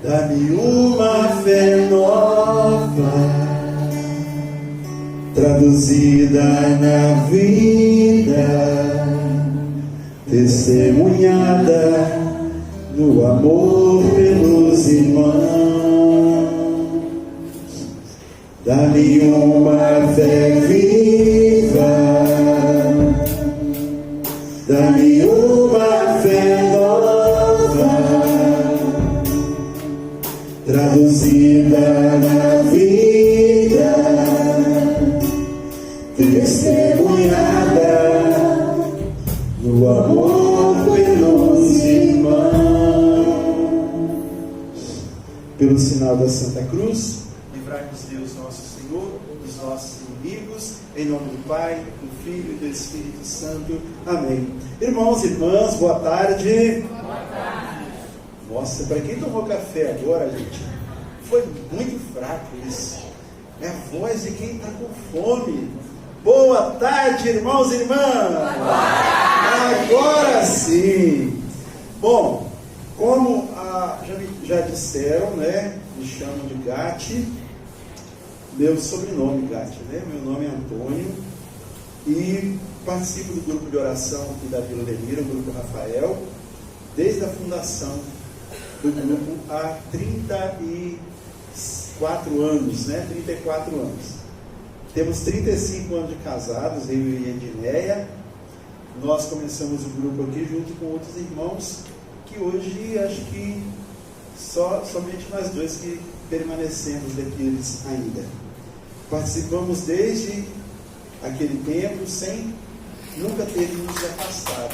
Dá-me uma fé nova, traduzida na vida, testemunhada no amor pelos irmãos. Dá-me uma fé viva, dá-me uma fé nova, traduzida na vida, testemunhada no amor pelos irmãos. Pelo sinal da Santa Cruz, livrai-nos Deus nosso Senhor dos nossos inimigos, em nome do Pai, do Filho e do Espírito Santo. Amém. Irmãos e irmãs, boa tarde. Boa tarde. Nossa, para quem tomou café agora, gente, foi muito fraco isso. É a voz de quem está com fome. Boa tarde, irmãos e irmãs. Boa tarde. Agora sim. Bom, como já disseram, né? Me chamam de Gatti. Meu sobrenome Gatti, né? Meu nome é Antônio. E participo do grupo de oração aqui da Vila Belmiro, o grupo Rafael, desde a fundação do grupo há 34 anos, né? 34 anos. Temos 35 anos de casados, eu e a Edneia. Nós começamos o grupo aqui junto com outros irmãos, que hoje acho que somente nós dois que permanecemos daqueles ainda. Participamos desde aquele tempo sem nunca termos nos afastado.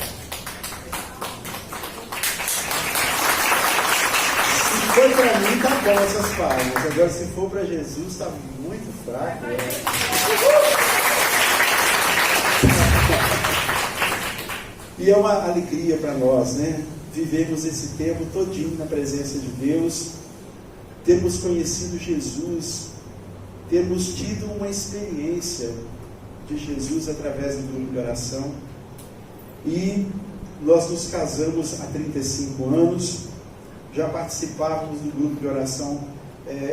Se for para mim, tá bom essas palmas. Agora, se for para Jesus, está muito fraco. E é uma alegria para nós, né? Vivemos esse tempo todinho na presença de Deus, termos conhecido Jesus, termos tido uma experiência de Jesus através do grupo de oração. E nós nos casamos há 35 anos, já participávamos do grupo de oração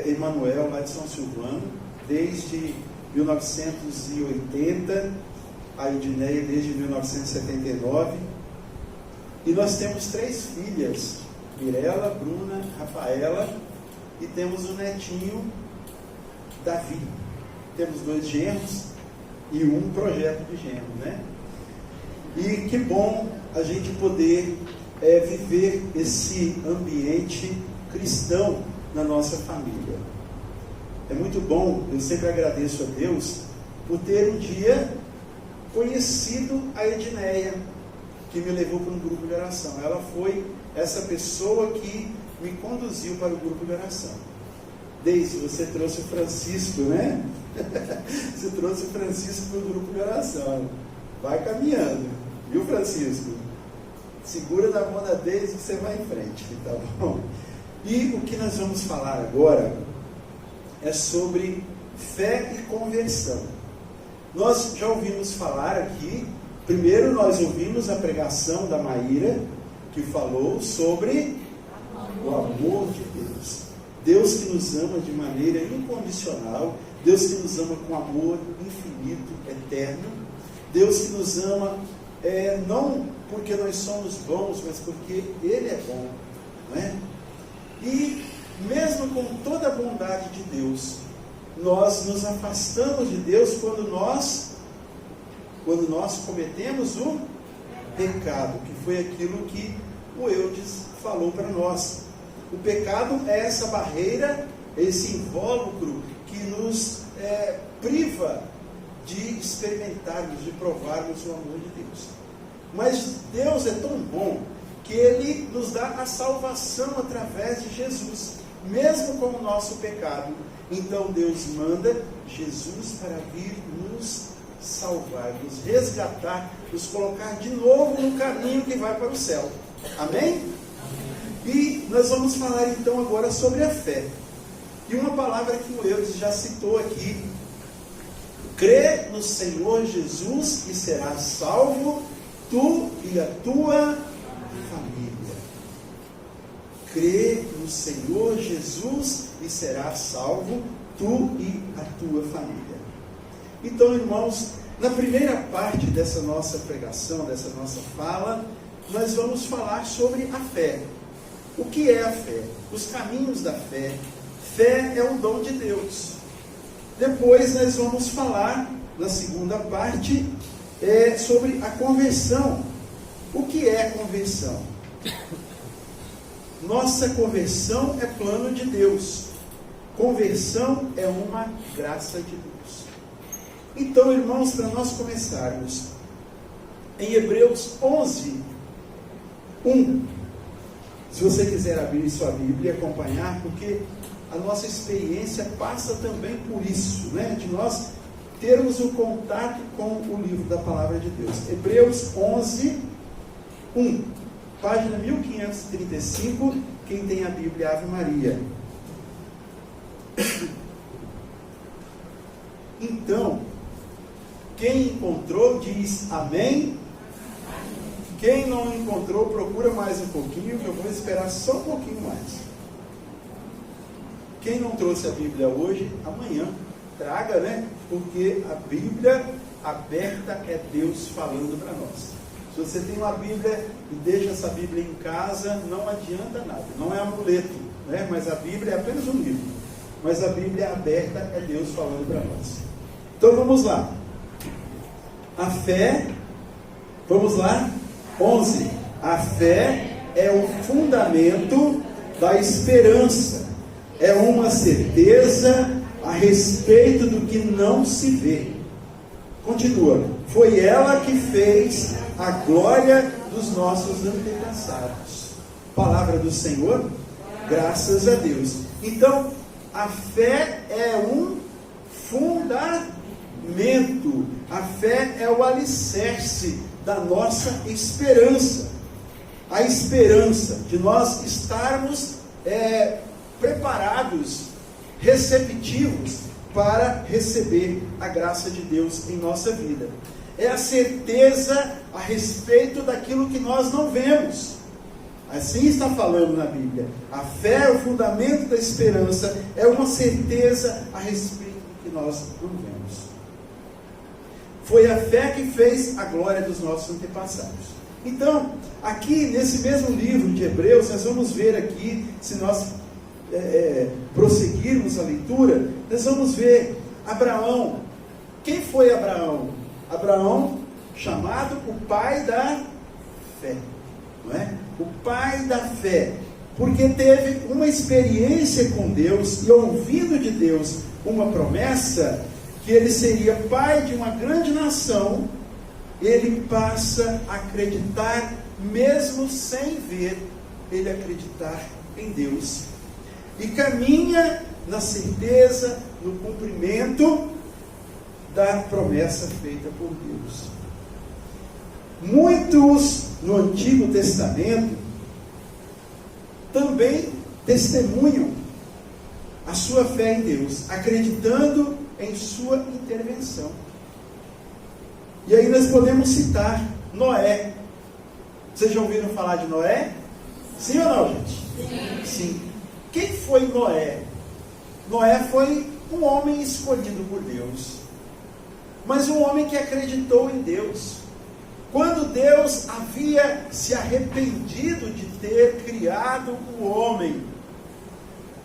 Emanuel, lá de São Silvano, desde 1980, a Edneia desde 1979, e nós temos 3 filhas, Mirela, Bruna, Rafaela, e temos o netinho Davi. Temos 2 genros e um projeto de genro, né? E que bom a gente poder viver esse ambiente cristão na nossa família. É muito bom, eu sempre agradeço a Deus por ter um dia conhecido a Edneia, que me levou para um grupo de oração. Ela foi essa pessoa que me conduziu para o grupo de oração. Deise, você trouxe o Francisco, né? Você trouxe o Francisco para o grupo de oração. Vai caminhando, viu, Francisco? Segura na mão da Deise que você vai em frente, tá bom? E o que nós vamos falar agora é sobre fé e conversão. Nós já ouvimos falar aqui, primeiro nós ouvimos a pregação da Maíra, que falou sobre o amor de Deus. Deus que nos ama de maneira incondicional, Deus que nos ama com amor infinito, eterno, Deus que nos ama não porque nós somos bons, mas porque Ele é bom, não é? E mesmo com toda a bondade de Deus, nós nos afastamos de Deus quando nós cometemos o pecado, que foi aquilo que o Eudes falou para nós. O pecado é essa barreira, esse invólucro que nos priva de experimentarmos, de provarmos o amor de Deus. Mas Deus é tão bom que Ele nos dá a salvação através de Jesus, mesmo com o nosso pecado. Então Deus manda Jesus para vir nos salvar, nos resgatar, nos colocar de novo no caminho que vai para o céu. Amém? E nós vamos falar então agora sobre a fé. E uma palavra que o Eudes já citou aqui: crê no Senhor Jesus e serás salvo, tu e a tua família. crê no Senhor Jesus e serás salvo, tu e a tua família. Então, irmãos, na primeira parte dessa nossa pregação, dessa nossa fala, nós vamos falar sobre a fé. O que é a fé? Os caminhos da fé. Fé é um dom de Deus. Depois nós vamos falar, na segunda parte, sobre a conversão. O que é conversão? Nossa conversão é plano de Deus. Conversão é uma graça de Deus. Então, irmãos, para nós começarmos, em Hebreus 11, 1. Se você quiser abrir sua Bíblia e acompanhar, porque a nossa experiência passa também por isso, né? De nós termos o contato com o livro da Palavra de Deus. Hebreus 11, 1. Página 1535, quem tem a Bíblia, Ave Maria. Então, quem encontrou diz amém. Quem não encontrou, procura mais um pouquinho, que eu vou esperar só um pouquinho mais. Quem não trouxe a Bíblia hoje, amanhã traga, né? Porque a Bíblia aberta é Deus falando para nós. Se você tem uma Bíblia e deixa essa Bíblia em casa, não adianta nada. Não é amuleto, né? Mas a Bíblia é apenas um livro. Mas a Bíblia aberta é Deus falando para nós. Então vamos lá. A fé, vamos lá. 11. A fé é o fundamento da esperança. É uma certeza a respeito do que não se vê. Continua. Foi ela que fez a glória dos nossos antepassados. Palavra do Senhor, graças a Deus. Então, a fé é um fundamento. A fé é o alicerce da nossa esperança. A esperança de nós estarmos preparados, receptivos para receber a graça de Deus em nossa vida. É a certeza a respeito daquilo que nós não vemos. Assim está falando na Bíblia. A fé é o fundamento da esperança, é uma certeza a respeito do que nós não vemos. Foi a fé que fez a glória dos nossos antepassados. Então, aqui nesse mesmo livro de Hebreus, nós vamos ver aqui, se nós prosseguirmos a leitura, nós vamos ver Abraão. Quem foi Abraão? Abraão, chamado o pai da fé, não é? O pai da fé, porque teve uma experiência com Deus e ouvindo de Deus uma promessa que ele seria pai de uma grande nação. Ele passa a acreditar, mesmo sem ver, ele acreditar em Deus. E caminha na certeza, no cumprimento da promessa feita por Deus. Muitos no Antigo Testamento também testemunham a sua fé em Deus, acreditando em sua intervenção. E aí nós podemos citar Noé. Vocês já ouviram falar de Noé? Sim ou não, gente? Sim. Quem foi Noé? Noé foi um homem escolhido por Deus, mas um homem que acreditou em Deus. Quando Deus havia se arrependido de ter criado o homem,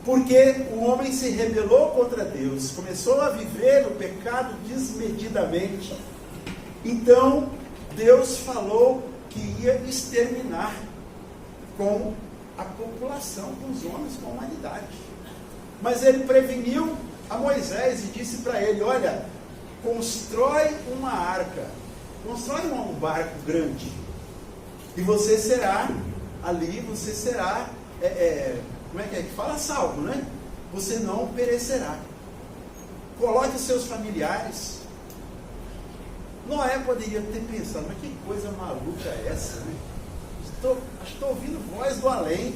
porque o homem se rebelou contra Deus, começou a viver o pecado desmedidamente, então Deus falou que ia exterminar com a população, com os homens, com a humanidade. Mas ele preveniu a Moisés e disse para ele: olha, constrói uma arca, constrói um barco grande, e você será ali, você será, como é que fala? Salvo, né? Você não perecerá. Coloque os seus familiares. Noé poderia ter pensado: mas que coisa maluca é essa, né? Estou ouvindo voz do além.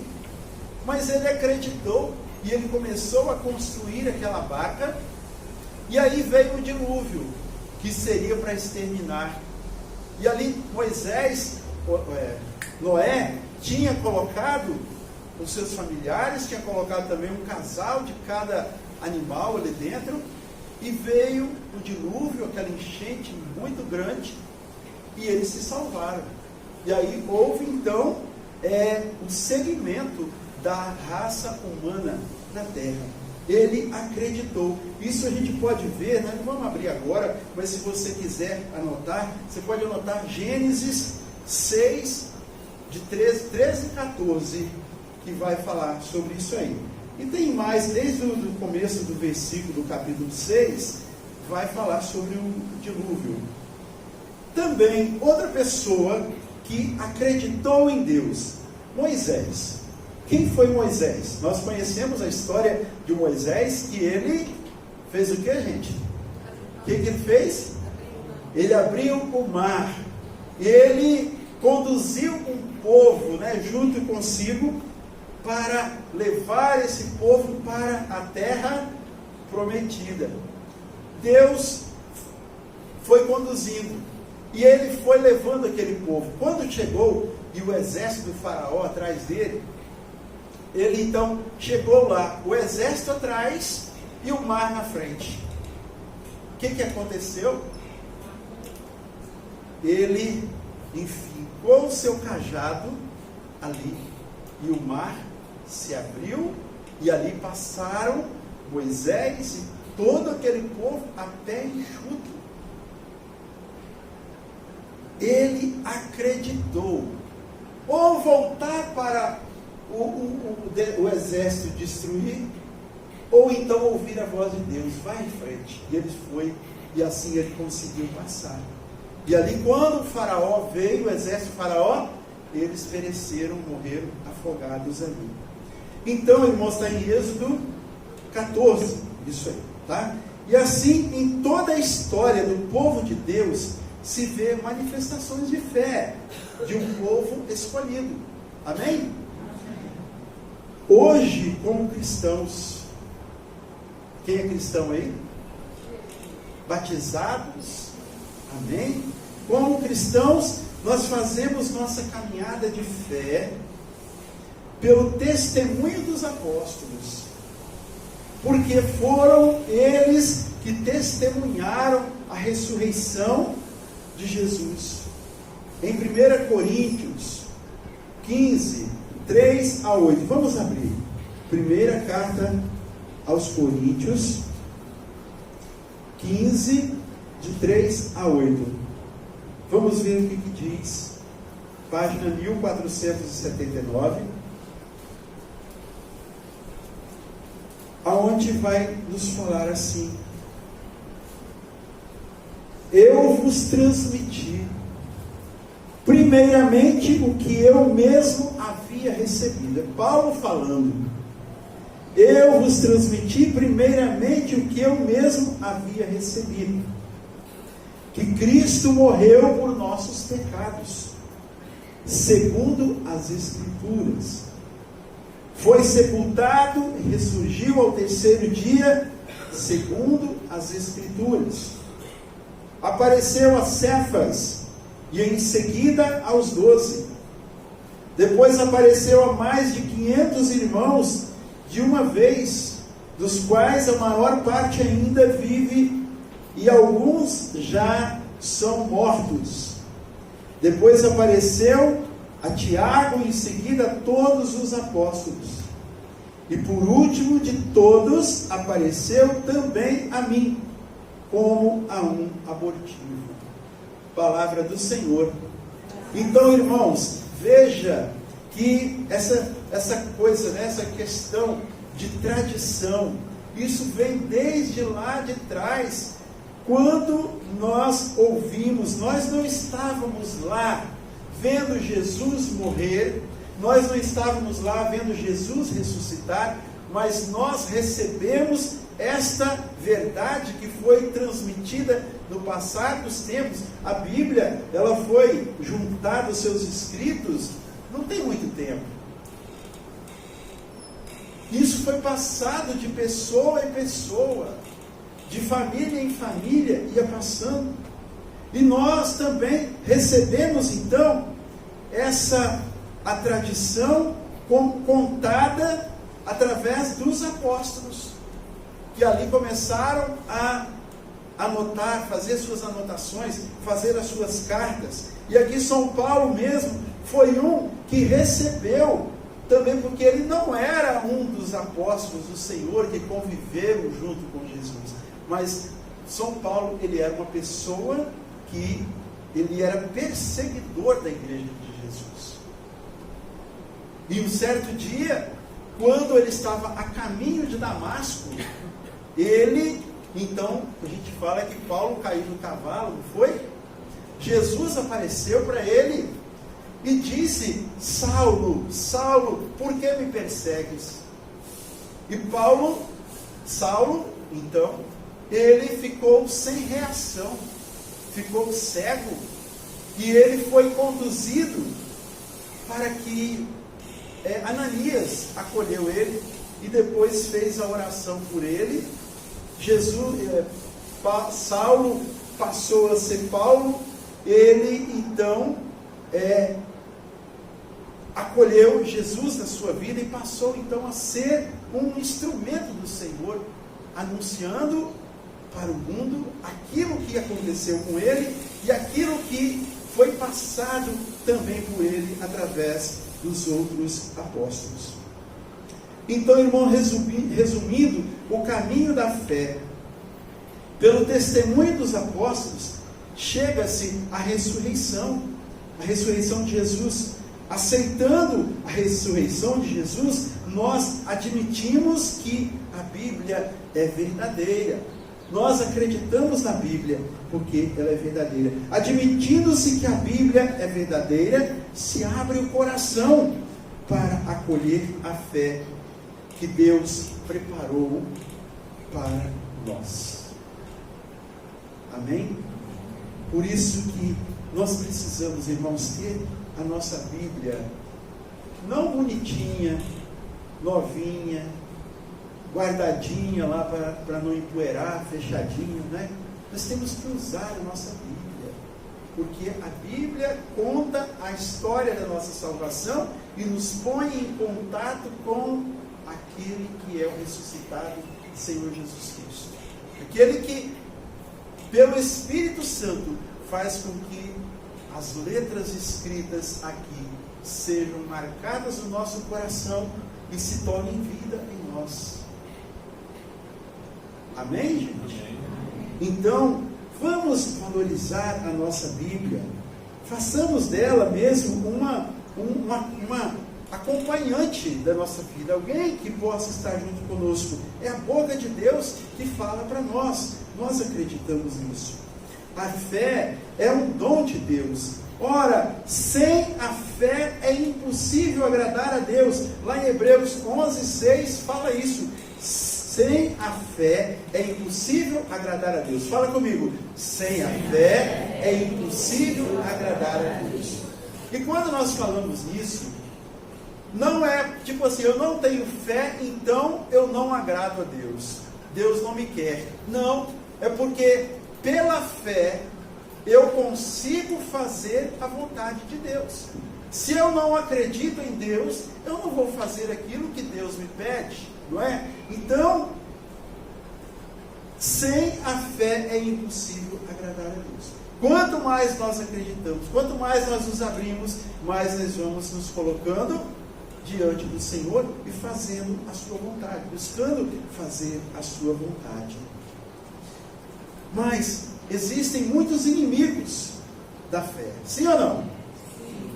Mas ele acreditou e ele começou a construir aquela barca. E aí veio o dilúvio, que seria para exterminar. E ali Noé tinha colocado os seus familiares, tinha colocado também um casal de cada animal ali dentro, e veio o dilúvio, aquela enchente muito grande, e eles se salvaram. E aí houve então o segmento da raça humana na terra. Ele acreditou. Isso a gente pode ver, nós não vamos abrir agora, mas se você quiser anotar, você pode anotar Gênesis 6, de 13 e 14, que vai falar sobre isso aí. E tem mais, desde o começo do versículo do capítulo 6, vai falar sobre o dilúvio. Também, outra pessoa que acreditou em Deus, Moisés. Quem foi Moisés? Nós conhecemos a história de Moisés, que ele fez o que, gente? O que ele fez? Ele abriu o mar. Ele conduziu um povo, junto consigo, para levar esse povo para a terra prometida. Deus foi conduzindo, e ele foi levando aquele povo. Quando chegou, e o exército do faraó atrás dele, ele então chegou lá, o exército atrás e o mar na frente. O que aconteceu? Ele enficou o seu cajado ali, e o mar se abriu, e ali passaram Moisés e todo aquele povo a pé enxuto. Ele acreditou. Ou voltar para o exército destruir, ou então ouvir a voz de Deus, vai em frente. E ele foi, e assim ele conseguiu passar. E ali, quando o faraó veio, o exército do faraó, eles pereceram, morreram afogados ali. Então, irmãos, está em Êxodo 14, isso aí, tá? E assim, em toda a história do povo de Deus, se vê manifestações de fé de um povo escolhido. Amém? Hoje, como cristãos, quem é cristão aí? Batizados, amém? Como cristãos, nós fazemos nossa caminhada de fé pelo testemunho dos apóstolos, porque foram eles que testemunharam a ressurreição de Jesus. Em 1 Coríntios 15, 3 a 8, vamos abrir. Primeira carta aos Coríntios 15, de 3 a 8. Vamos ver o que diz, página 1479, aonde vai nos falar assim: eu vos transmiti primeiramente o que eu mesmo havia recebido. É Paulo falando. Eu vos transmiti primeiramente o que eu mesmo havia recebido: que Cristo morreu por nossos pecados, segundo as Escrituras. Foi sepultado e ressurgiu ao terceiro dia, segundo as Escrituras. Apareceu a Cefas, e em seguida aos 12. Depois apareceu a mais de 500 irmãos de uma vez, dos quais a maior parte ainda vive, e alguns já são mortos. Depois apareceu a Tiago, e em seguida a todos os apóstolos. E por último de todos apareceu também a mim, como a um abortivo. Palavra do Senhor. Então, irmãos, veja que essa coisa, essa questão de tradição, isso vem desde lá de trás. Quando nós ouvimos, nós não estávamos lá vendo Jesus morrer, nós não estávamos lá vendo Jesus ressuscitar, mas nós recebemos esta verdade que foi transmitida no passar dos tempos. A Bíblia, ela foi juntada aos seus escritos não tem muito tempo. Isso foi passado de pessoa em pessoa, de família em família, ia passando. E nós também recebemos então a tradição contada através dos apóstolos, que ali começaram a anotar, fazer suas anotações, fazer as suas cartas. E aqui São Paulo mesmo foi um que recebeu, também porque ele não era um dos apóstolos do Senhor que conviveram junto com Jesus, mas São Paulo, ele era uma pessoa que ele era perseguidor da igreja de Jesus. E um certo dia, quando ele estava a caminho de Damasco, então, a gente fala que Paulo caiu do cavalo, não foi? Jesus apareceu para ele e disse: Saulo, Saulo, por que me persegues? E Saulo, então, ele ficou sem reação, ficou cego, e ele foi conduzido para que Ananias acolheu ele e depois fez a oração por ele. Saulo passou a ser Paulo. Ele então acolheu Jesus na sua vida e passou então a ser um instrumento do Senhor, anunciando para o mundo aquilo que aconteceu com ele e aquilo que foi passado também por ele através dos outros apóstolos. Então, irmão, resumindo, o caminho da fé, pelo testemunho dos apóstolos, chega-se à ressurreição de Jesus. Aceitando a ressurreição de Jesus, nós admitimos que a Bíblia é verdadeira. Nós acreditamos na Bíblia porque ela é verdadeira. Admitindo-se que a Bíblia é verdadeira, se abre o coração para acolher a fé que Deus preparou para nós. Amém? Por isso que nós precisamos, irmãos, ter a nossa Bíblia não bonitinha, novinha, guardadinha lá para não empoeirar, fechadinho, né? Nós temos que usar a nossa Bíblia, porque a Bíblia conta a história da nossa salvação e nos põe em contato com aquele que é o ressuscitado Senhor Jesus Cristo. Aquele que, pelo Espírito Santo, faz com que as letras escritas aqui sejam marcadas no nosso coração e se tornem vida em nós. Amém, gente? Amém. Então, vamos valorizar a nossa Bíblia. Façamos dela mesmo uma acompanhante da nossa vida, alguém que possa estar junto conosco. É a boca de Deus que fala para nós. Nós acreditamos nisso. A fé é um dom de Deus. Ora, sem a fé é impossível agradar a Deus. Lá em Hebreus 11:6 fala isso. Sem a fé é impossível agradar a Deus. Fala comigo. Sem a fé é impossível agradar a Deus. E quando nós falamos nisso, não é tipo assim, eu não tenho fé, então eu não agrado a Deus. Deus não me quer. Não, é porque pela fé eu consigo fazer a vontade de Deus. Se eu não acredito em Deus, eu não vou fazer aquilo que Deus me pede, não é? Então, sem a fé é impossível agradar a Deus. Quanto mais nós acreditamos, quanto mais nós nos abrimos, mais nós vamos nos colocando diante do Senhor e fazendo a sua vontade, buscando fazer a sua vontade. Mas existem muitos inimigos da fé, sim ou não? Sim.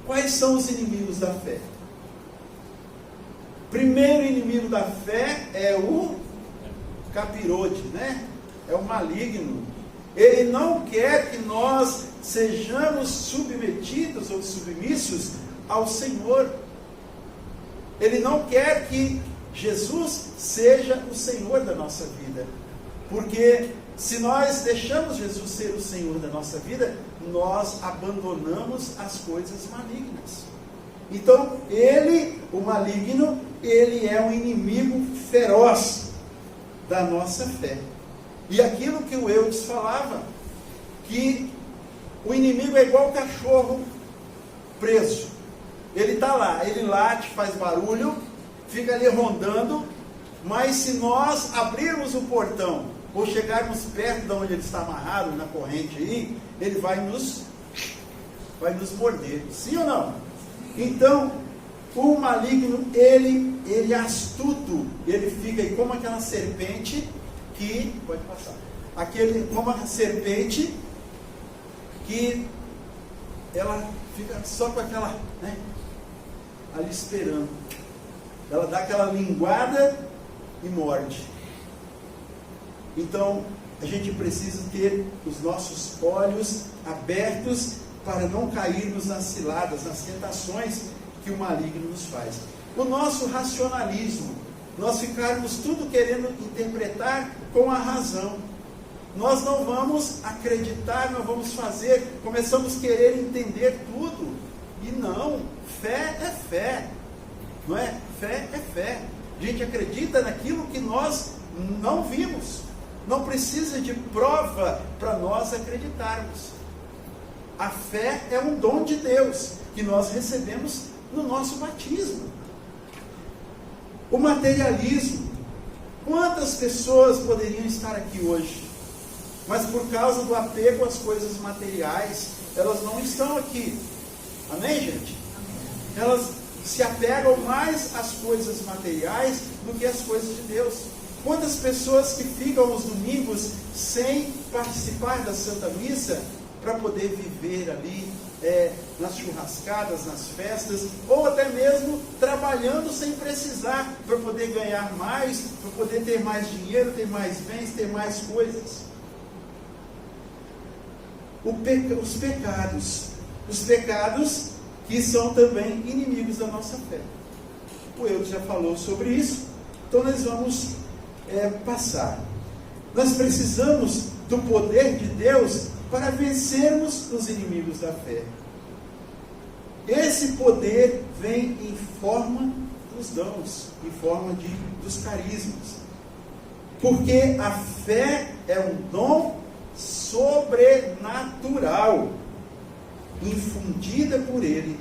Quais são os inimigos da fé? Primeiro inimigo da fé é o capirote, né? É o maligno. Ele não quer que nós sejamos submetidos ou submissos ao Senhor. Ele não quer que Jesus seja o Senhor da nossa vida. Porque se nós deixamos Jesus ser o Senhor da nossa vida, nós abandonamos as coisas malignas. Então, o maligno, ele é um inimigo feroz da nossa fé. E aquilo que o Eudes falava, que o inimigo é igual cachorro preso. Ele está lá, ele late, faz barulho, fica ali rondando, mas se nós abrirmos o portão, ou chegarmos perto de onde ele está amarrado, na corrente aí, ele vai nos morder, sim ou não? Então, o maligno, ele é astuto, ele fica aí como aquela serpente que, pode passar, como a serpente que ela fica só com aquela, né, ali esperando. Ela dá aquela linguada e morde. Então, a gente precisa ter os nossos olhos abertos para não cairmos nas ciladas, nas tentações que o maligno nos faz. O nosso racionalismo, nós ficarmos tudo querendo interpretar com a razão. Nós não vamos acreditar, não vamos fazer, começamos a querer entender tudo. E não, fé é fé, não é? Fé é fé. A gente acredita naquilo que nós não vimos. Não precisa de prova para nós acreditarmos. A fé é um dom de Deus que nós recebemos no nosso batismo. O materialismo. Quantas pessoas poderiam estar aqui hoje, mas por causa do apego às coisas materiais, elas não estão aqui. Amém, gente? Elas se apegam mais às coisas materiais do que às coisas de Deus. Quantas pessoas que ficam os domingos sem participar da Santa Missa para poder viver ali nas churrascadas, nas festas, ou até mesmo trabalhando sem precisar, para poder ganhar mais, para poder ter mais dinheiro, ter mais bens, ter mais coisas. Os pecados que são também inimigos da nossa fé. O Eudes já falou sobre isso, então nós vamos passar. Nós precisamos do poder de Deus para vencermos os inimigos da fé. Esse poder vem em forma dos dons, em forma dos carismas. Porque a fé é um dom sobrenatural, infundida por Ele.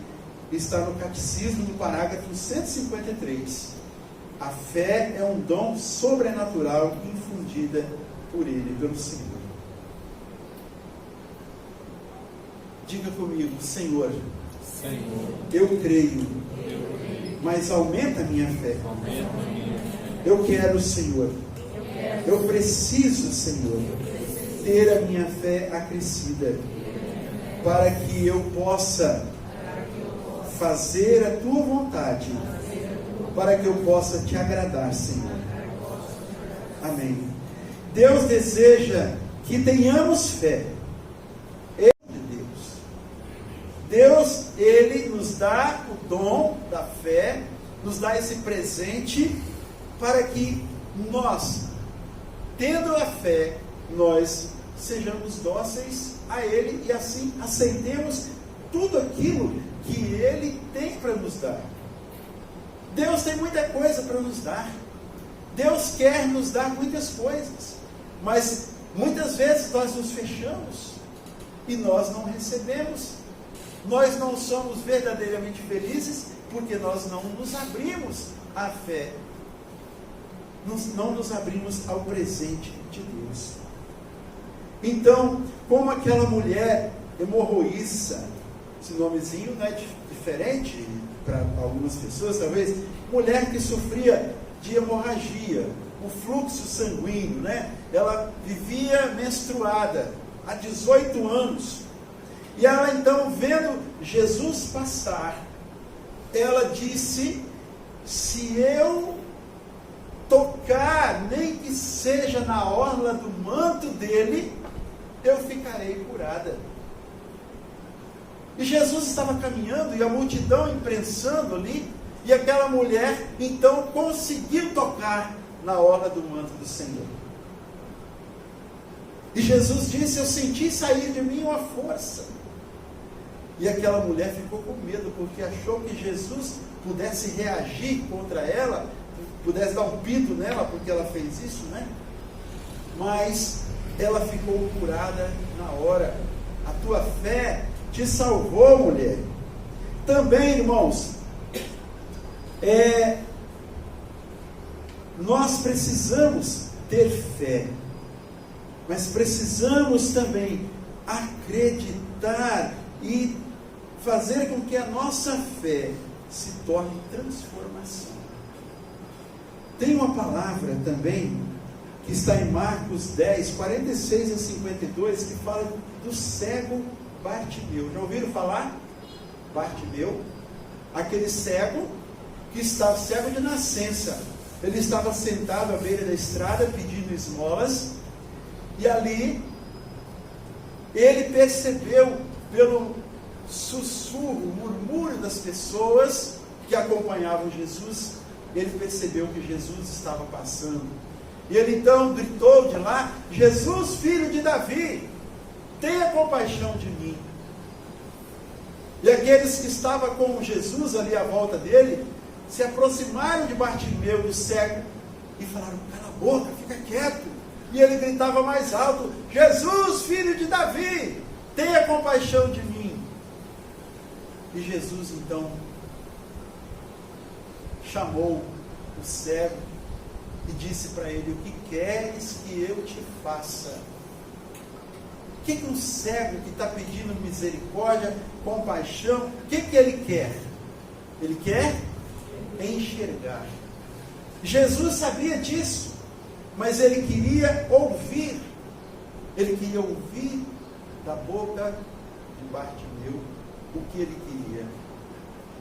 Está no Catecismo, no parágrafo 153. A fé é um dom sobrenatural, infundida por Ele, pelo Senhor. Diga comigo, Senhor, eu creio, mas aumenta a minha fé. Eu quero, Senhor, eu preciso, Senhor, ter a minha fé acrescida, para que eu possa fazer a Tua vontade, para que eu possa Te agradar, Senhor. Amém. Deus deseja que tenhamos fé. Deus, Ele nos dá o dom da fé, nos dá esse presente, para que nós, tendo a fé, nós sejamos dóceis a Ele e assim aceitemos tudo aquilo que Ele tem para nos dar. Deus tem muita coisa para nos dar. Deus quer nos dar muitas coisas, mas muitas vezes nós nos fechamos e nós não recebemos. Nós não somos verdadeiramente felizes porque nós não nos abrimos à fé, não nos abrimos ao presente de Deus. Então, como aquela mulher hemorroíça, esse nomezinho não é diferente para algumas pessoas, talvez, mulher que sofria de hemorragia, o fluxo sanguíneo, né? Ela vivia menstruada há 18 anos. E ela então, vendo Jesus passar, ela disse: se eu tocar, nem que seja na orla do manto dele, eu ficarei curada. E Jesus estava caminhando, e a multidão imprensando ali, e aquela mulher então conseguiu tocar na orla do manto do Senhor. E Jesus disse: eu senti sair de mim uma força. E aquela mulher ficou com medo, porque achou que Jesus pudesse reagir contra ela, pudesse dar um pito nela, porque ela fez isso, né? Mas ela ficou curada na hora. A tua fé te salvou, mulher. Também, irmãos, nós precisamos ter fé, mas precisamos também acreditar e fazer com que a nossa fé se torne transformação. Tem uma palavra também que está em Marcos 10, 46 a 52, que fala do cego Bartimeu. Já ouviram falar? Bartimeu, aquele cego que estava cego de nascença. Ele estava sentado à beira da estrada pedindo esmolas, e ali ele percebeu pelo sussurro, murmúrio das pessoas que acompanhavam Jesus, ele percebeu que Jesus estava passando. E ele então gritou de lá: Jesus, filho de Davi, tenha compaixão de mim. E aqueles que estavam com Jesus ali à volta dele, se aproximaram de Bartimeu, do cego, e falaram: cala a boca, fica quieto. E ele gritava mais alto: Jesus, filho de Davi, tenha compaixão de mim. E Jesus então chamou o cego e disse para ele: o que queres que eu te faça? O que um cego que está pedindo misericórdia, compaixão, o que ele quer? Ele quer enxergar. Jesus sabia disso, mas ele queria ouvir. Ele queria ouvir da boca de Bartimeu o que ele queria.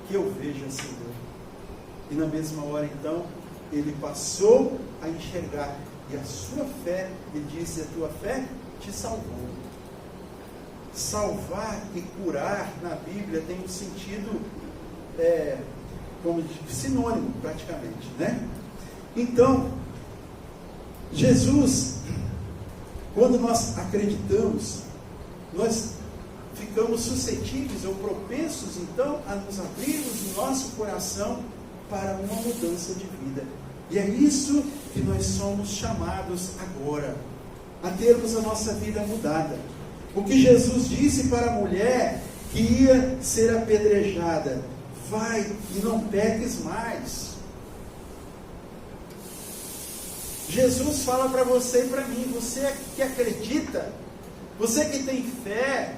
Que eu veja, Senhor. E na mesma hora então, ele passou a enxergar. E a sua fé, ele disse, a tua fé te salvou. Salvar e curar na Bíblia tem um sentido como sinônimo praticamente, né? Então, Jesus, quando nós acreditamos, nós ficamos suscetíveis ou propensos então a nos abrirmos o nosso coração para uma mudança de vida. E é isso que nós somos chamados agora, a termos a nossa vida mudada. O que Jesus disse para a mulher que ia ser apedrejada: vai e não peques mais. Jesus fala para você e para mim: você que acredita, você que tem fé,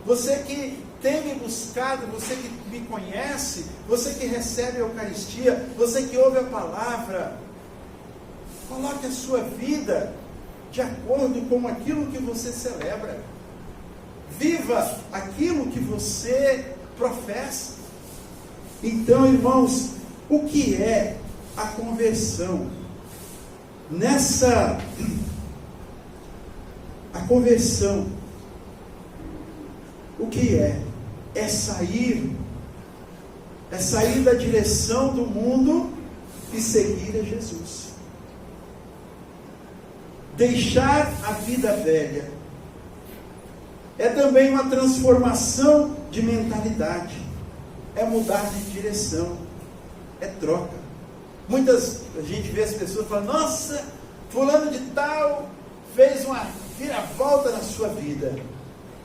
você que tem me buscado, você que me conhece, você que recebe a Eucaristia, você que ouve a palavra, coloque a sua vida de acordo com aquilo que você celebra. Viva aquilo que você professa. Então, irmãos, o que é a conversão? A conversão, o que é? É sair da direção do mundo e seguir a Jesus. Deixar a vida velha. É também uma transformação de mentalidade. É mudar de direção. É troca. A gente vê as pessoas falando: nossa, fulano de tal fez uma viravolta na sua vida.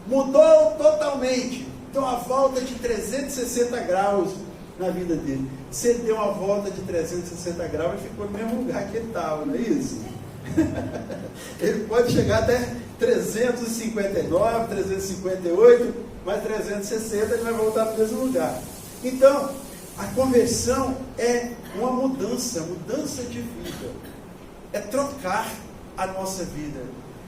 Mudou totalmente. Deu uma volta de 360 graus na vida dele. Se ele deu uma volta de 360 graus, ele ficou no mesmo lugar que ele estava, não é isso? Ele pode chegar até 359, 358, mas 360 ele vai voltar para o mesmo lugar. Então, a conversão é uma mudança de vida. É trocar a nossa vida.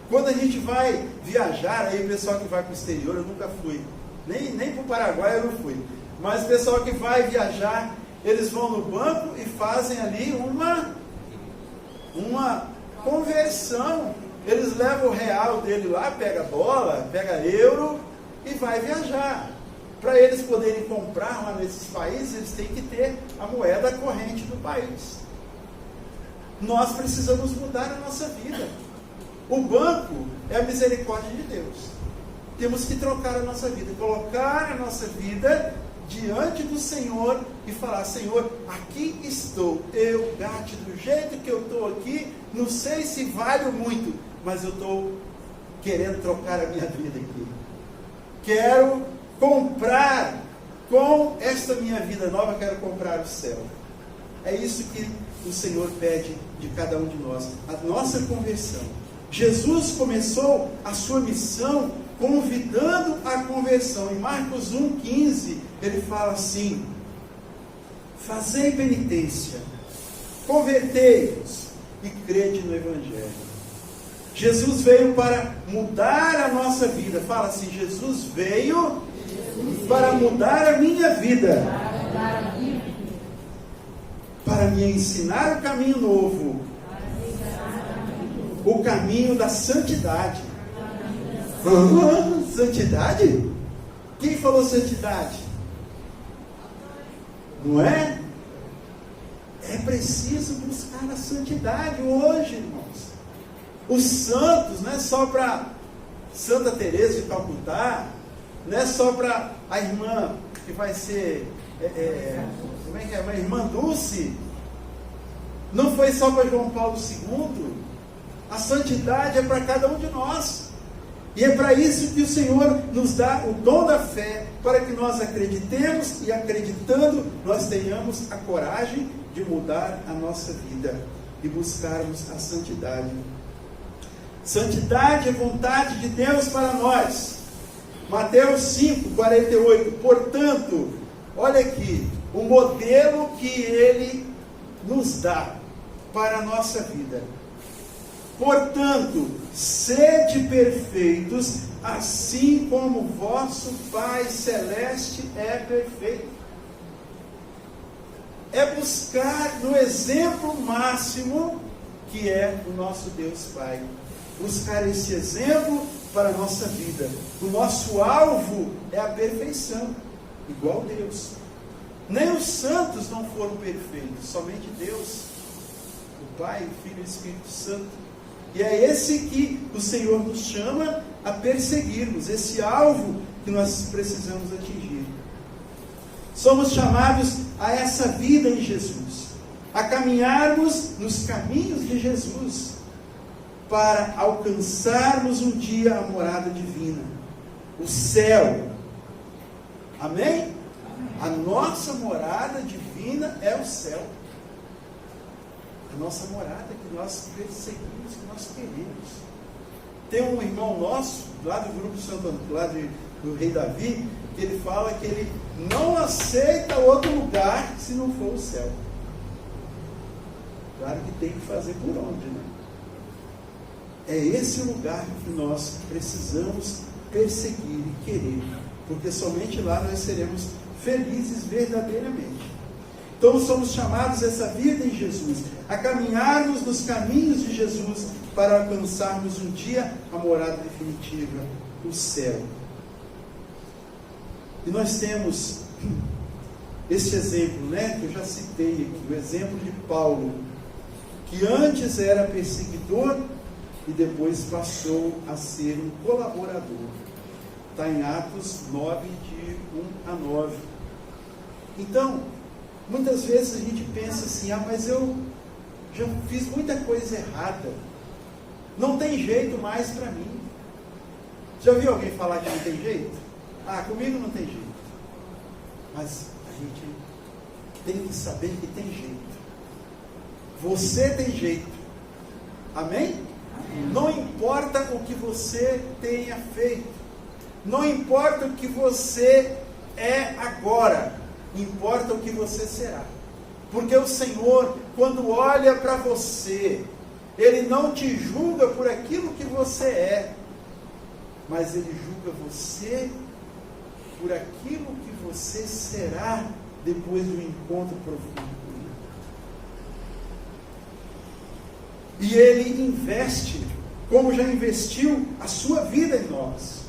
Quando a gente vai viajar, aí o pessoal que vai para o exterior, eu nunca fui, nem para o Paraguai eu não fui, mas o pessoal que vai viajar, eles vão no banco e fazem ali uma conversão. Eles levam o real dele lá, pega dólar, pega euro e vai viajar. Para eles poderem comprar lá nesses países, eles têm que ter a moeda corrente do país. Nós precisamos mudar a nossa vida. O banco é a misericórdia de Deus. Temos que trocar a nossa vida, colocar a nossa vida diante do Senhor e falar: Senhor, aqui estou, eu, Gatti, do jeito que eu estou aqui, não sei se valho muito, mas eu estou querendo trocar a minha vida aqui. Quero comprar com esta minha vida nova quero comprar o céu. É isso que o Senhor pede de cada um de nós, a nossa conversão. Jesus começou a sua missão convidando a conversão. Em Marcos 1,15, ele fala assim: fazei penitência, convertei-vos e crede no Evangelho. Jesus veio para mudar a nossa vida. Fala assim: Jesus veio para mudar a minha vida, para me ensinar o caminho novo, o caminho da santidade. Santidade? Quem falou santidade? Não é? É preciso buscar a santidade hoje, irmãos. Os santos não é só para Santa Teresa de Calcutá, não é só para a irmã que vai ser como é que é? Uma irmã Dulce. Não foi só para João Paulo II. A santidade é para cada um de nós. E é para isso que o Senhor nos dá o dom da fé, para que nós acreditemos e, acreditando, nós tenhamos a coragem de mudar a nossa vida e buscarmos a santidade. Santidade é vontade de Deus para nós. Mateus 5:48. Portanto, olha aqui, o modelo que Ele nos dá para a nossa vida. Portanto, sede perfeitos, assim como vosso Pai Celeste é perfeito. É buscar no exemplo máximo que é o nosso Deus Pai. Buscar esse exemplo para a nossa vida. O nosso alvo é a perfeição, igual Deus. Nem os santos não foram perfeitos, somente Deus, o Pai, o Filho e o Espírito Santo. E é esse que o Senhor nos chama a perseguirmos, esse alvo que nós precisamos atingir. Somos chamados a essa vida em Jesus, a caminharmos nos caminhos de Jesus, para alcançarmos um dia a morada divina, o céu. Amém? A nossa morada divina é o céu. A nossa morada que nós perseguimos, que nós queremos. Tem um irmão nosso, lá do grupo Santo Antônio, lá do Rei Davi, que ele fala que ele não aceita outro lugar se não for o céu. Claro que tem que fazer por onde, né? É esse lugar que nós precisamos perseguir e querer, porque somente lá nós seremos felizes verdadeiramente. Então somos chamados a essa vida em Jesus, a caminharmos nos caminhos de Jesus para alcançarmos um dia a morada definitiva, o céu. E nós temos esse exemplo, né, que eu já citei aqui, o exemplo de Paulo, que antes era perseguidor e depois passou a ser um colaborador. Está em Atos 9, de 1 a 9. Então, muitas vezes a gente pensa assim: mas eu já fiz muita coisa errada, não tem jeito mais para mim. Já viu alguém falar que não tem jeito? Comigo não tem jeito. Mas a gente tem que saber que tem jeito. Você tem jeito. Amém? Não importa o que você tenha feito, não importa o que você é agora, importa o que você será. Porque o Senhor, quando olha para você, Ele não te julga por aquilo que você é, mas Ele julga você por aquilo que você será depois do encontro profundo com Ele. E Ele investe, como já investiu a sua vida em nós.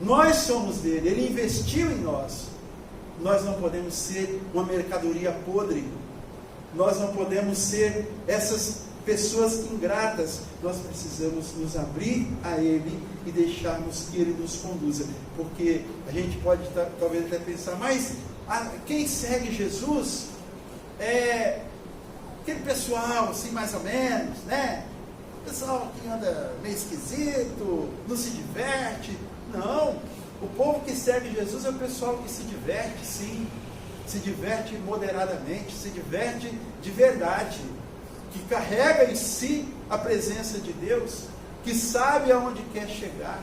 Nós somos dele, Ele investiu em nós. Nós não podemos ser uma mercadoria podre. Nós não podemos ser essas pessoas ingratas. Nós precisamos nos abrir a Ele e deixarmos que Ele nos conduza. Porque a gente pode talvez até pensar: mas quem segue Jesus é aquele pessoal assim mais ou menos, né? Pessoal que anda meio esquisito, não se diverte. Não, O povo que segue Jesus é o pessoal que se diverte, sim, se diverte moderadamente, se diverte de verdade, que carrega em si a presença de Deus, que sabe aonde quer chegar.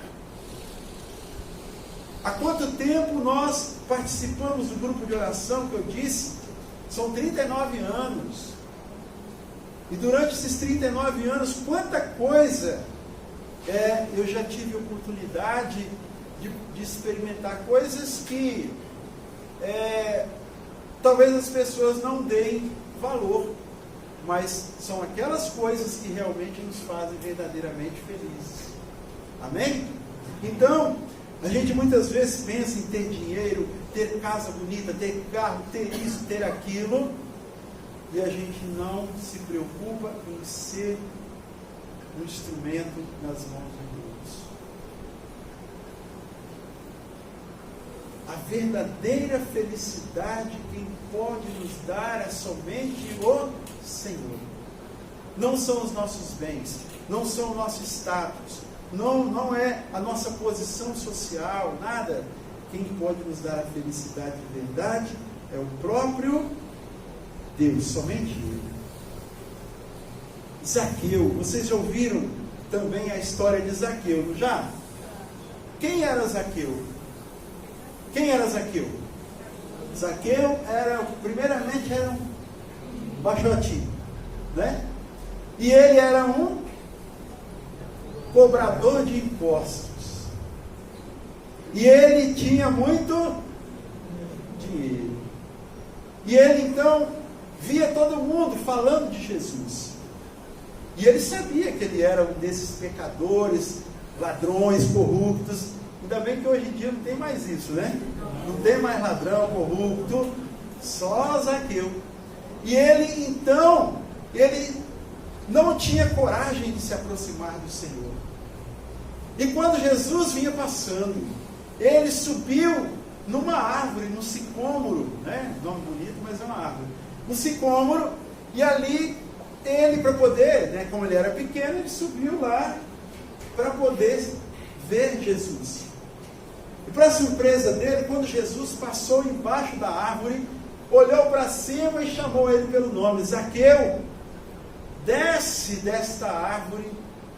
Há quanto tempo nós participamos do grupo de oração que eu disse? São 39 anos. E durante esses 39 anos, quanta coisa eu já tive oportunidade de experimentar, coisas que talvez as pessoas não deem valor, mas são aquelas coisas que realmente nos fazem verdadeiramente felizes. Amém? Então, a gente muitas vezes pensa em ter dinheiro, ter casa bonita, ter carro, ter isso, ter aquilo, e a gente não se preocupa em ser um instrumento nas mãos de Deus. A verdadeira felicidade quem pode nos dar é somente o Senhor. Não são os nossos bens, não são o nosso status, não é a nossa posição social, nada. Quem pode nos dar a felicidade de verdade é o próprio Deus, somente Ele. Zaqueu, vocês já ouviram também a história de Zaqueu, não já? Quem era Zaqueu? Quem era Zaqueu? Zaqueu primeiramente era um baixotinho, né? E ele era um cobrador de impostos. E ele tinha muito dinheiro. E ele então via todo mundo falando de Jesus. E ele sabia que ele era um desses pecadores, ladrões, corruptos. Ainda bem que hoje em dia não tem mais isso, né? Não tem mais ladrão, corrupto, só Zaqueu. E ele então, ele não tinha coragem de se aproximar do Senhor. E quando Jesus vinha passando, ele subiu numa árvore, no sicômoro, né? Nome bonito, mas é uma árvore. No sicômoro, e ali ele, para poder, né, como ele era pequeno, ele subiu lá para poder ver Jesus. E para surpresa dele, quando Jesus passou embaixo da árvore, olhou para cima e chamou ele pelo nome: Zaqueu, desce desta árvore,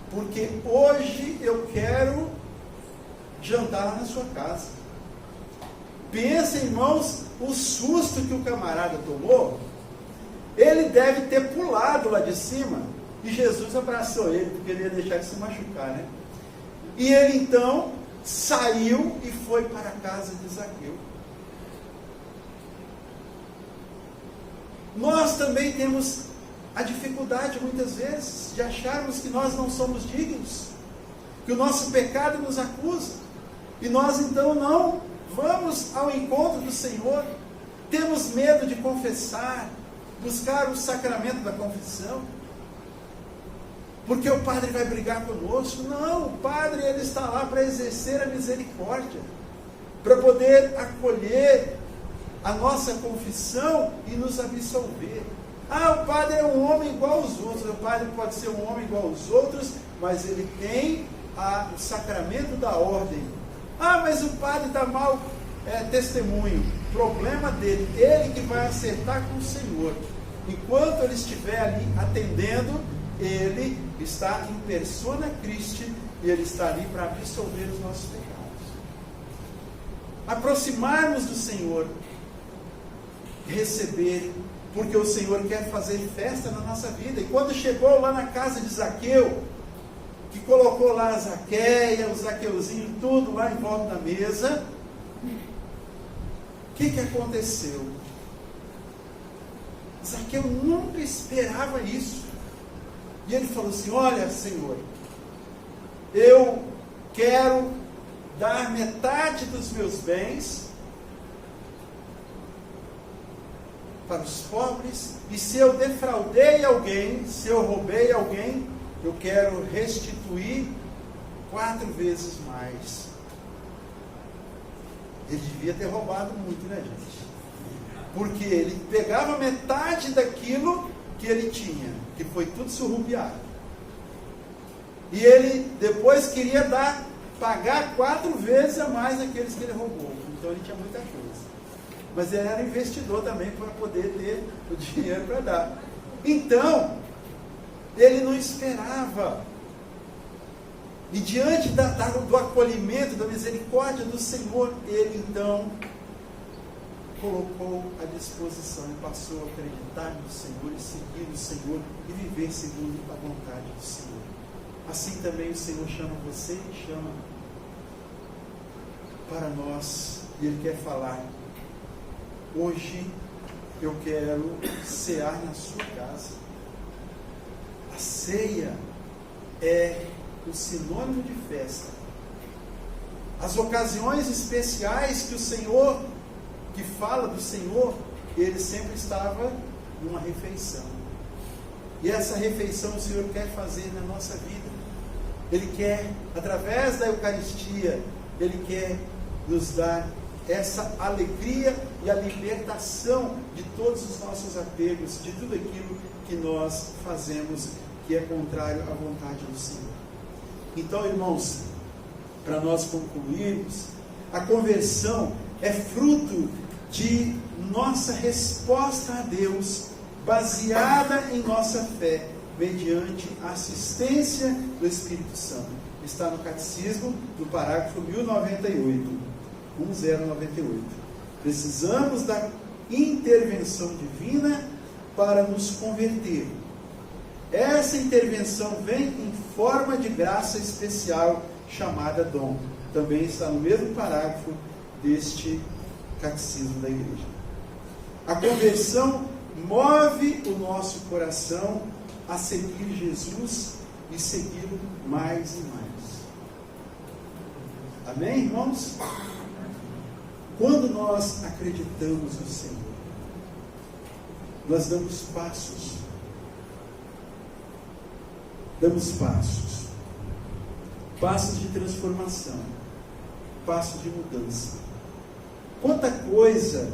porque hoje eu quero jantar lá na sua casa. Pensa, irmãos, o susto que o camarada tomou. Ele deve ter pulado lá de cima, e Jesus abraçou ele, porque ele ia deixar de se machucar, né? E ele então saiu e foi para a casa de Zaqueu. Nós também temos a dificuldade, muitas vezes, de acharmos que nós não somos dignos, que o nosso pecado nos acusa, e nós então não vamos ao encontro do Senhor, temos medo de confessar, buscar o sacramento da confissão, porque o Padre vai brigar conosco. Não, o Padre, ele está lá para exercer a misericórdia, para poder acolher a nossa confissão e nos absolver. O Padre é um homem igual aos outros. O Padre pode ser um homem igual aos outros, mas ele tem o sacramento da ordem. Mas o Padre dá mau testemunho. Problema dele, ele que vai acertar com o Senhor. Enquanto ele estiver ali atendendo, ele está em persona Christi, e ele está ali para absolver os nossos pecados. Aproximarmos do Senhor, receber, porque o Senhor quer fazer festa na nossa vida. E quando chegou lá na casa de Zaqueu, que colocou lá a Zaqueia, o Zaqueuzinho, tudo lá em volta da mesa, o que aconteceu? Zaqueu nunca esperava isso. E ele falou assim: olha, Senhor, eu quero dar metade dos meus bens para os pobres, e se eu defraudei alguém, se eu roubei alguém, eu quero restituir 4 vezes mais. Ele devia ter roubado muito, né, gente? Porque ele pegava metade daquilo que ele tinha, que foi tudo surrupiado. E ele depois queria dar pagar 4 vezes a mais aqueles que ele roubou. Então ele tinha muita coisa. Mas ele era investidor também para poder ter o dinheiro para dar. Então, ele não esperava. E diante do acolhimento, da misericórdia do Senhor, ele então colocou à disposição e passou a acreditar no Senhor e seguir o Senhor e viver segundo a vontade do Senhor. Assim também o Senhor chama você e chama para nós, e Ele quer falar: hoje eu quero cear na sua casa. A ceia é o sinônimo de festa. As ocasiões especiais que o Senhor, que fala do Senhor, ele sempre estava numa refeição. E essa refeição o Senhor quer fazer na nossa vida. Ele quer, através da Eucaristia, Ele quer nos dar essa alegria e a libertação de todos os nossos apegos, de tudo aquilo que nós fazemos que é contrário à vontade do Senhor. Então, irmãos, para nós concluirmos, a conversão é fruto de nossa resposta a Deus, baseada em nossa fé, mediante a assistência do Espírito Santo. Está no Catecismo, do parágrafo 1098. Precisamos da intervenção divina para nos converter. Essa intervenção vem em forma de graça especial, chamada dom. Também está no mesmo parágrafo deste Catecismo da Igreja. A conversão move o nosso coração a seguir Jesus e segui-lo mais e mais. Amém, irmãos? Quando nós acreditamos no Senhor, nós damos passos. Passos de transformação, passos de mudança. Quanta coisa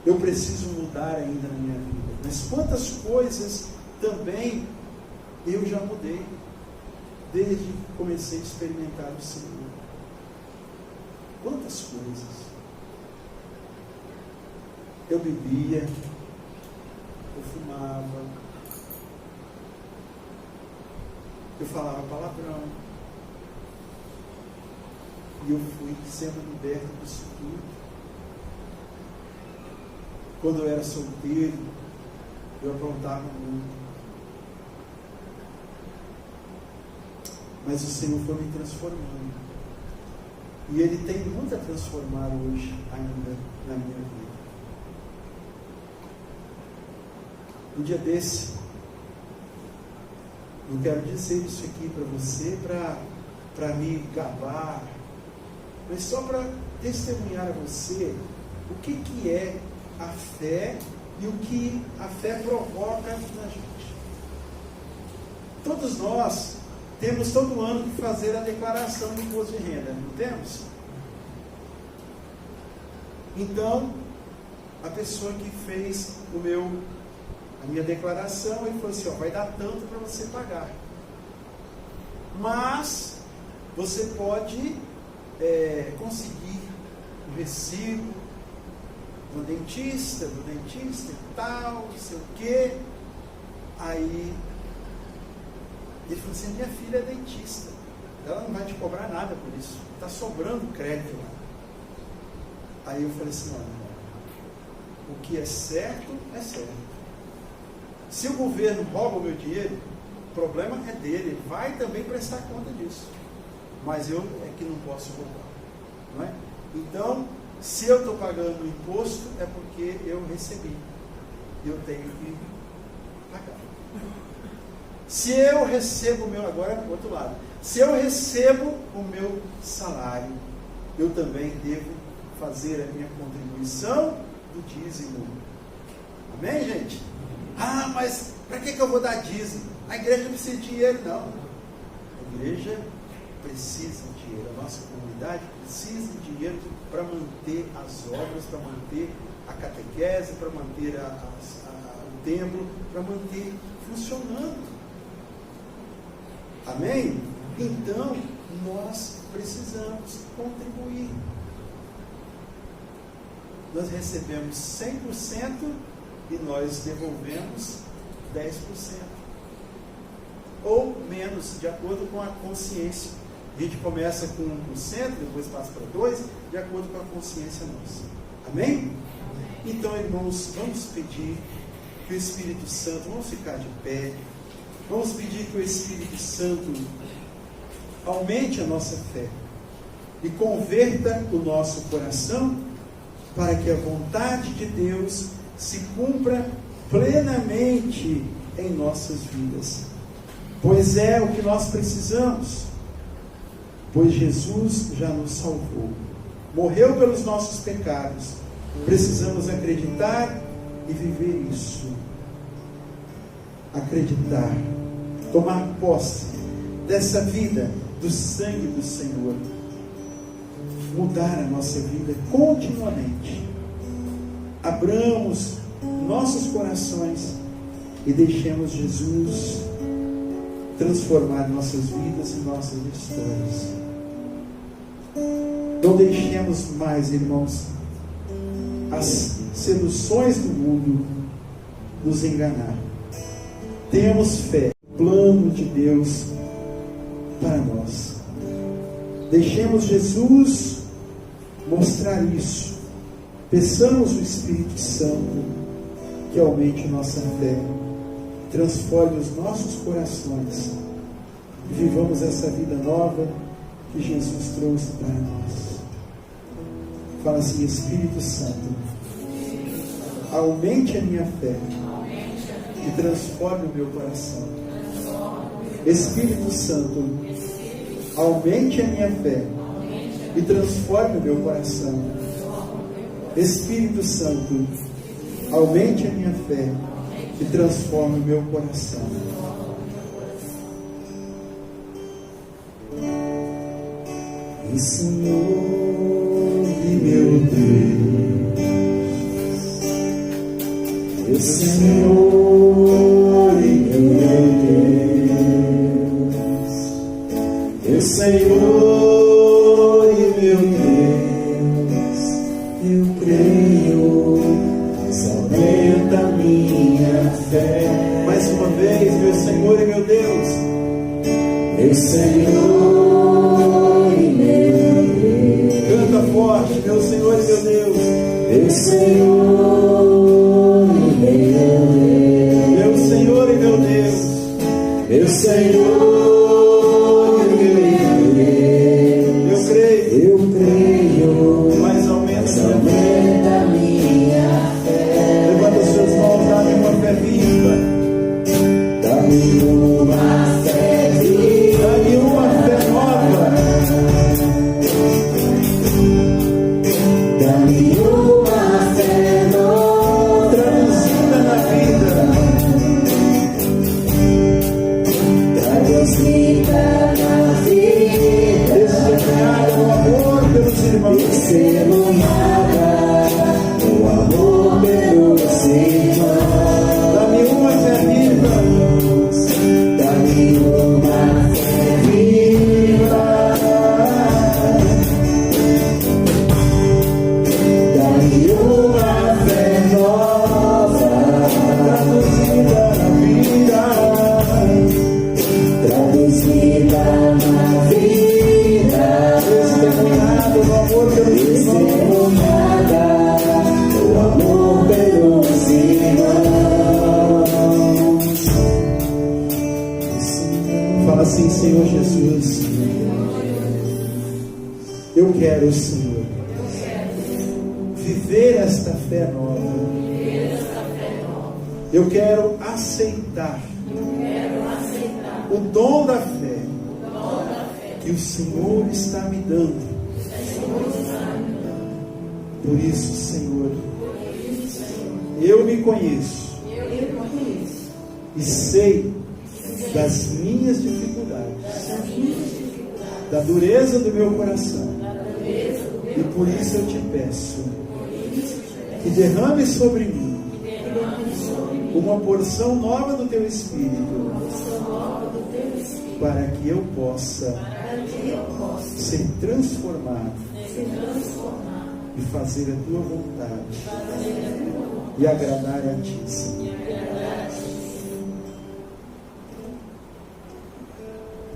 eu preciso mudar ainda na minha vida, mas quantas coisas também eu já mudei, desde que comecei a experimentar o Senhor. Quantas coisas. Eu bebia, eu fumava, eu falava palavrão, e eu fui sendo liberto disso tudo. Quando eu era solteiro, eu aprontava muito. Mas o Senhor foi me transformando. E Ele tem muito a transformar hoje ainda na minha vida. Um dia desse, não quero dizer isso aqui para você para me gabar, mas só para testemunhar a você o que é a fé e o que a fé provoca na gente. Todos nós temos todo ano que fazer a declaração de imposto de renda, não temos? Então, a pessoa que fez a minha declaração, ele falou assim: vai dar tanto para você pagar. Mas você pode conseguir um recibo do dentista e tal, não sei o quê. Aí ele falou assim: minha filha é dentista, ela não vai te cobrar nada por isso, está sobrando crédito lá. Aí eu falei assim: não, o que é certo é certo. Se o governo rouba o meu dinheiro, o problema é dele, ele vai também prestar conta disso. Mas eu é que não posso roubar, não é? Então, se eu estou pagando o imposto, é porque eu recebi. Eu tenho que pagar. Se eu recebo o meu, agora do outro lado, se eu recebo o meu salário, eu também devo fazer a minha contribuição do dízimo. Amém, gente? Ah, mas para que eu vou dar dízimo? A igreja não precisa de dinheiro, não. A igreja precisa de dinheiro, a nossa comunidade precisa de dinheiro para manter as obras, para manter a catequese, para manter o templo, para manter funcionando. Amém? Então, nós precisamos contribuir. Nós recebemos 100% e nós devolvemos 10%. Ou menos, de acordo com a consciência. A gente começa com 1%, depois passa para 2%, de acordo com a consciência nossa. Amém? Então, irmãos, vamos pedir que o Espírito Santo, vamos ficar de pé, vamos pedir que o Espírito Santo aumente a nossa fé e converta o nosso coração para que a vontade de Deus se cumpra plenamente em nossas vidas. Pois é o que nós precisamos, pois Jesus já nos salvou, morreu pelos nossos pecados. Precisamos acreditar e viver isso. Acreditar, tomar posse dessa vida do sangue do Senhor, mudar a nossa vida continuamente. Abramos nossos corações e deixemos Jesus transformar nossas vidas e nossas histórias. Não deixemos mais, irmãos, as seduções do mundo nos enganar. Temos fé, plano de Deus para nós. Deixemos Jesus mostrar isso. Peçamos o Espírito Santo que aumente nossa fé, transforme os nossos corações e vivamos essa vida nova que Jesus trouxe para nós. Fala assim: Espírito Santo, aumente a minha fé e transforme o meu coração. Espírito Santo, aumente a minha fé e transforme o meu coração. Espírito Santo, aumente a minha fé e transforme o meu coração. E Senhor e meu Deus, e Senhor e meu Deus, e Senhor e meu Deus, eu creio, aumenta a minha fé. Mais uma vez, meu Senhor e meu Deus, meu Senhor e meu Deus. Canta forte, meu Senhor e meu Deus, meu Senhor e meu Deus, meu Senhor e meu Deus, meu Senhor e meu Deus. Eu creio, mas aumenta a minha fé. Levanta as suas mãos, dá-me uma fé viva. Dá-me uma fé viva. Dá-me uma fé nova. Dá-me uma fé nova, traduzida na vida. Traduzida na vida. Testemunhada no amor pelos irmãos. Testemunhada no amor pelos irmãos. Dá-me uma fé viva. Dá-me uma fé viva. Dá-me uma fé nova, traduzida na vida. Traduzida na vida. Testemunhado no amor pelos irmãos. Testemunhada no amor pelos irmãos. Fala assim: Senhor Jesus, eu quero, Senhor, viver esta fé nova. Eu quero aceitar o dom da fé que o Senhor está me dando. Por isso, Senhor, eu me conheço e sei das minhas dificuldades, da dureza do meu coração. E por isso eu te peço que derrame sobre mim uma porção nova do teu Espírito, para que eu possa ser transformado e fazer a tua vontade e agradar a ti, Senhor.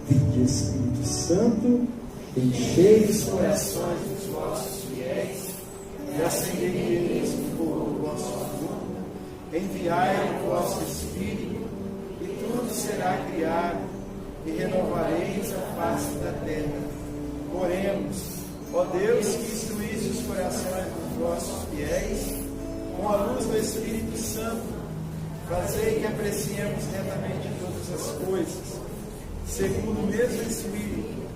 Vinde, Espírito Santo, enchei os corações dos vossos fiéis e acendei neles o fogo do vosso amor. Enviai o vosso Espírito e tudo será criado e renovareis a face da terra. Oremos, ó Deus, que instruísse os corações dos vossos fiéis com a luz do Espírito Santo, fazei que apreciemos retamente todas as coisas, segundo o mesmo Espírito,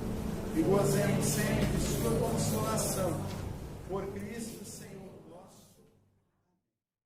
e gozemos sempre de sua consolação, por Cristo.